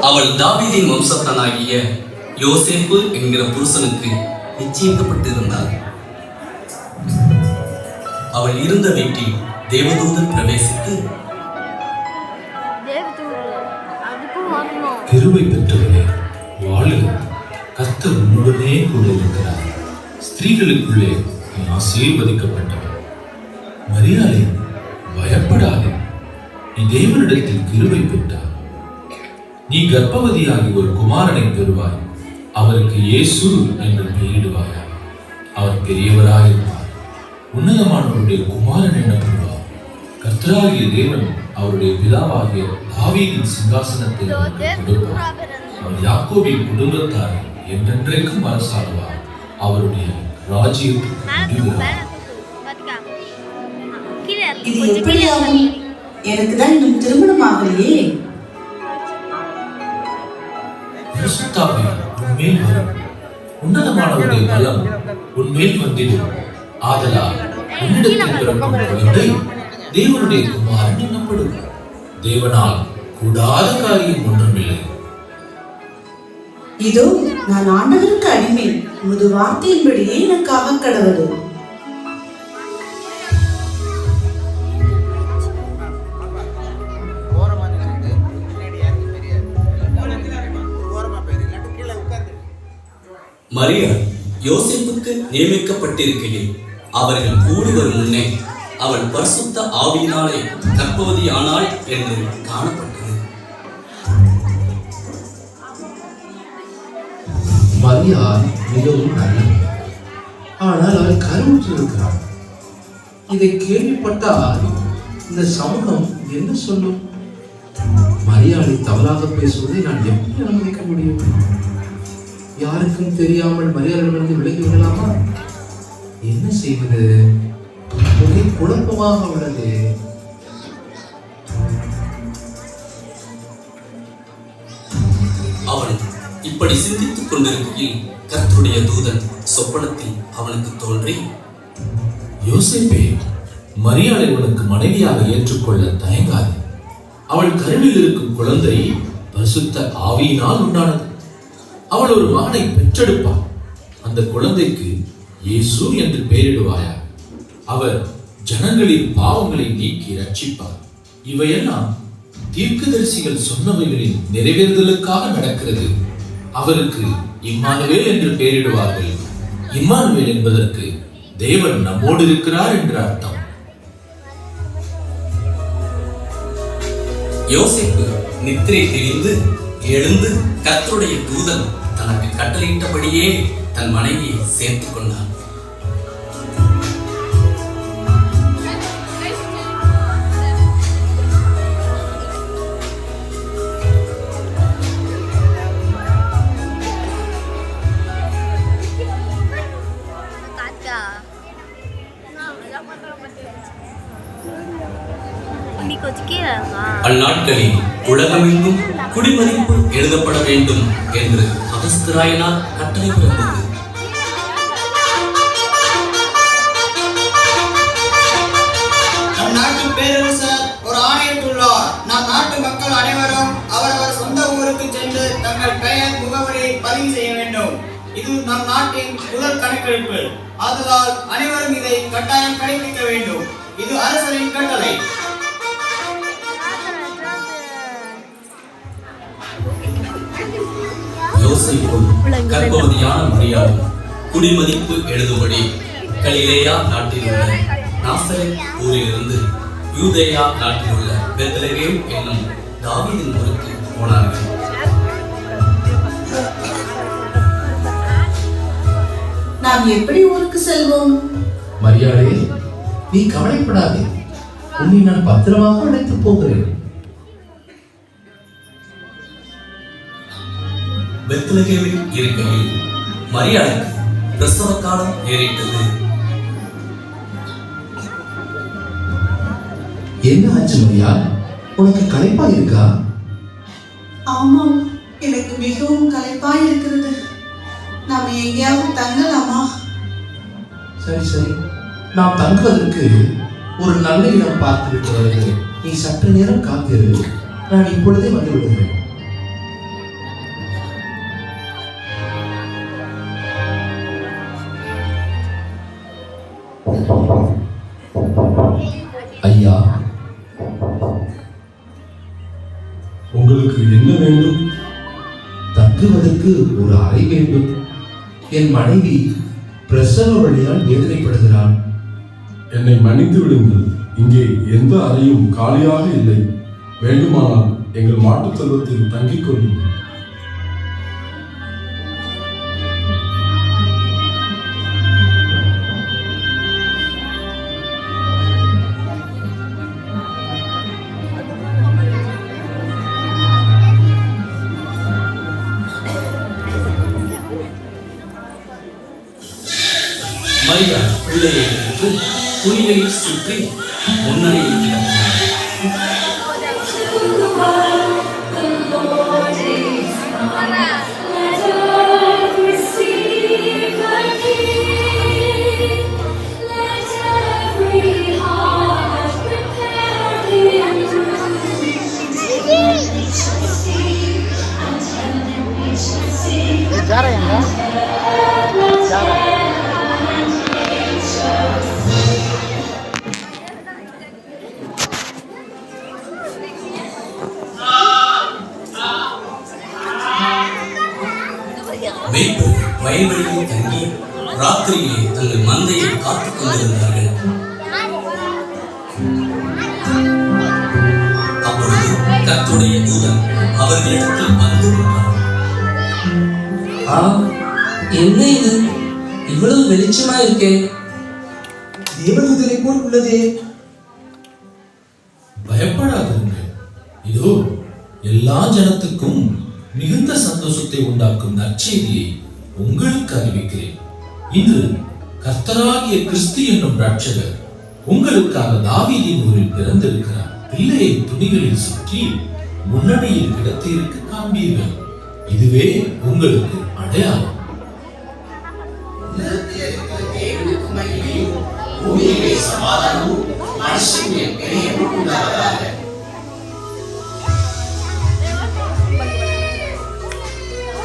அவள் தாவீதின் வம்சத்தனாகிய யோசேப்பு என்கிற புருஷனுக்கு நிச்சயிக்கப்பட்டிருந்தாள். அவள் இருந்த வீட்டில் தேவதூதன் பிரவேசித்து, கிருபை பெற்றவனே வாழுக, கர்த்தர் உன்னுடனே கூட இருக்கிறார். ஸ்திரீகளுக்குள்ளே நீ ஆசீர்வதிக்கப்பட்டவன். மரியாளே, பயப்படாதே, நீ தேவனிடத்தில் கிருபை பெற்றாய். நீ கர்ப்பவதியாகி ஒரு குமாரனை பெறுவாய். அவருக்கு இயேசு என்று பெயரிடுவாயா. அவர் பெரியவராயிருப்பார், உன்னதமானவருடைய குமாரன் எனப்படுவார். கர்த்தராகிய தேவன் அவருடைய பிதாவாகிய தாவீதின் சிங்காசனத்தை கொடுப்பார். அவர் யாக்கோபின் குடும்பத்தார் என்றென்றைக்கும் அரசாடுவார். அவருடைய ராஜ்யத்துக்கு இது எப்படியாகும்? எனக்கு தான் இன்னும் திருமணம் ஆகலையே. உன்மேல் வரும், உன்னதமானவருடைய பலம் உன்மேல் வந்திடும். ஆதலால் உன்னிடத்தில் பிறக்கும் குழந்தை தேவனுடைய குமாரன் எனப்படும். தேவனால் கூடாத காரியம் ஒன்றுமில்லை. இதோ நான் ஆண்டவருக்கு அடிமை, உமது வார்த்தையின்படியே எனக்காக கடவுள். மரியாள் யோசேப்புக்கு நியமிக்கப்பட்டிருக்கையில் அவர்கள் கூடி வரும் முன்னே அவள் பரிசுத்த ஆவியினாலே கர்ப்பவதி ஆனாள் என்று காணப்பட்டது. மரியாள் மிகவும் நல்லவள், ஆனால் அவள் கருவுற்றிருக்கிறாள். இதை கேள்விப்பட்டால் இந்த சமூகம் என்ன சொல்லும்? மரியாளை தவறாக பேசுவதை நான் எப்படி அனுமதிக்க முடியும்? யாருக்கும் தெரியாமல் மரியாதையிலிருந்து விலகி விடலாமா? என்ன செய்வது? ஒரே குழப்பமாக உள்ளது. அவன் இப்படி சிந்தித்துக் கொண்டிருக்கையில் கர்த்தருடைய தூதன் சொப்பனத்தில் அவனுக்கு தோன்றி, யோசேப்பே, மரியாளை உனக்கு மனைவியாக ஏற்றுக்கொள்ள தயங்காது. அவள் கருவில் இருக்கும் குழந்தை பரிசுத்த ஆவியினால் உண்டானது. அவள் ஒரு மகனை பெற்றெடுப்பாள். அந்த குழந்தைக்கு இயேசு என்று பெயரிடுவாயா. அவர் ஜனங்களின் பாவங்களை நீக்கி ரட்சிப்பார். இவையெல்லாம் தீர்க்கதரிசிகள் சொன்னவைகளின் நிறைவேறுதலுக்காக நடக்கிறது. அவருக்கு இம்மானுவேல் என்று பெயரிடுவார்கள். இம்மானுவேல் என்பதற்கு தேவன் நம்மோடு இருக்கிறார் என்று அர்த்தம். யோசேப்பு நித்திரை தெளிந்து எழுந்து கர்த்தருடைய தூதன் தனக்கு கட்டளையிட்டபடியே தன் மனைவியை சேர்த்துக் கொண்டான். அந்நாட்களில் உலகமெங்கும் குடிமதிப்பு எழுதப்பட வேண்டும் என்று அகஸ்திராயனார் கட்டளை பிறந்தது. நம் நாட்டு பேரரசர் ஒரு ஆணையிட்டுள்ளார். நம் நாட்டு மக்கள் அனைவரும் அவரவர் சொந்த ஊருக்கு சென்று தங்கள் பெயர் முகவரி பதிவு செய்ய வேண்டும். இது நம் நாட்டின் முதல் கணக்கெடுப்பு. ஆதலால் அனைவரும் இதை கட்டாயம் கடைபிடிக்க வேண்டும். இது அரசரின் கட்டளை. யோசேப்பும் கர்ப்பவதியான மரியாளும் குடிமதிப்பு எழுதும்படி கலிலேயா நாட்டில் உள்ள நாசரேத் ஊரிலிருந்து யூதேயா நாட்டில் உள்ள பெத்லகேம் என்னும் தாவீதின் ஊருக்கு போனார்கள். நாம் எப்படி ஊருக்கு செல்வோம்? மரியாளே, நீ கவலைப்படாதே, உன்னை நான் பத்திரமாக அழைத்து போகிறேன். பெத்லகேமில் இருக்கையில் மரியாளுக்கு பிரசவ காலம் ஏறிட்டது. என்ன ஆச்சு மரியா? உனக்கு களைப்பா இருக்கா? ஆமாம், எனக்கு மிகவும் களைப்பாய் இருக்கிறது. நாம் எங்கேயாவது தங்கலாமா? சரி சரி, நாம் தங்குவதற்கு ஒரு நல்ல இடம் பார்த்து விட்டு வருகிறேன். நீ சற்று நேரம் காத்திரு, நான் இப்பொழுதே வந்து விடுகிறேன். உங்களுக்கு என்ன வேண்டும்? தங்குவதற்கு ஒரு அறை வேண்டும். என் மனைவி பிரசவ வழியால் வேதனைப்படுகிறாள். என்னை மன்னித்து விடுங்கள். இங்கே எந்த அறையும் காலியாக இல்லை. வேண்டுமானால் எங்கள் மாட்டுத் தொழுவத்தில் தங்கிக் கொள்ளுங்கள். மரியா பிள்ளையை எடுத்து துணிகளில் சுற்றி முன்னணியில் கிடந்தார். மேய்ப்பர் வயல்வெளியில் தங்கி ராத்திரியிலே தங்கள் மந்தையை காத்துக் கொண்டிருந்தார்கள். அப்பொழுது கர்த்தருடைய தூதன் அவர்களிடத்தில் வந்து நின்றார். என்ன இது இவ்வளவு வெளிச்சமா இருக்கே? தேவதூதனை போல் உள்ளதே. பயப்படாதீர்கள். இதோ எல்லா ஜனத்துக்கும் மிகுந்த சந்தோஷத்தை உண்டாக்கும் நற்செய்தியை உங்களுக்கு அறிவிக்கிறேன். இன்று கர்த்தராகிய கிறிஸ்து என்னும் ரட்சகர் உங்களுக்காக தாவீதின் ஊரில் பிறந்திருக்கிறார். பிள்ளையை துணிகளில் சுற்றி முன்னணியில் கிடத்தியிருக்க காண்பீர்கள். இதுவே உங்களுக்கு அடையாளம்.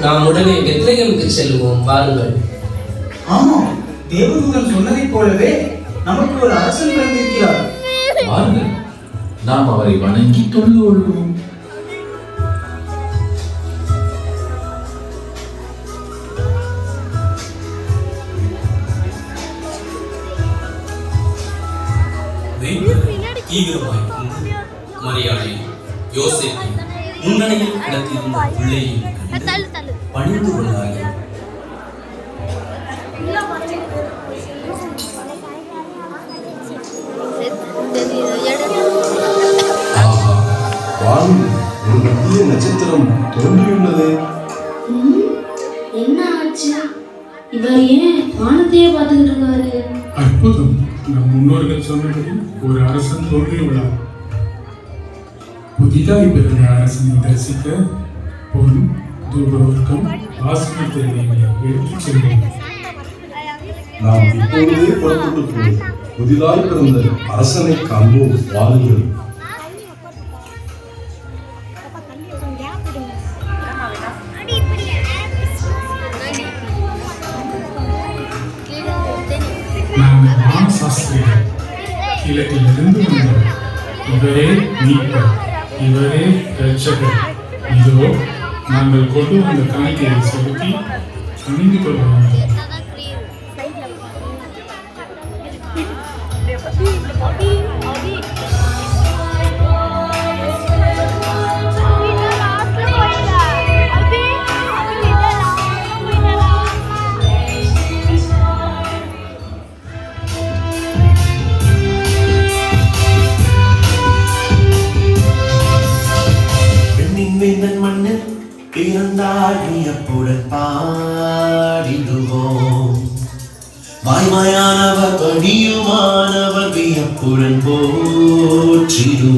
நாம் உடனே பெத்லகேமுக்கு செல்வோம், வாருங்கள். ஆமாம், தேவதூதன் சொன்னதைப் போலவே நமக்கு ஒரு அரசன் பிறந்திருக்கிறார். வாருங்கள், நாம் அவரை வணங்கி தொழுது கொள்வோம். தீவிரமாய் மரியாதையும் யோசேப்பையும் முன்னணியில் கிடத்திருந்த பிள்ளையும் கண்டு பணிந்து கொண்டார்கள். வாருங்கள், ஒரு மத்திய நட்சத்திரம் தோன்றியுள்ளது. என்ன ஆச்சு? இவர் ஏன் வானத்தையே பார்த்துக்கிட்டு இருக்காரு? அற்புதம். நம் முன்னோர்கள் சொன்னபடி ஒரு அரசன் தோன்றியுள்ளார். புதிதாய் பிறந்த அரசனை தரிசிக்க பொன், தூபவர்க்கம், ஆசனத்தை எடுத்துச் செல்வோம். நாம் இப்பொழுதே புறப்பட்டு போய் புதிதாய் பிறந்த அரசனை காண்போம். வாருங்கள். நாங்கள் வானசாஸ்திரிகள், கிழக்கிலிருந்து வந்தோம். இவரே மீட்பர், இவரே இரட்சகர். இதோ நாங்கள் கொண்டு வந்த காணிக்கையை செலுத்தி அணிந்து கொள்வோம். மண்ணில் பிறந்தால் வியப்புடன் பாடிடுவோம். வாய்மையானவர் பணியுமானவர் வியப்புடன் போற்றிடுவோம்.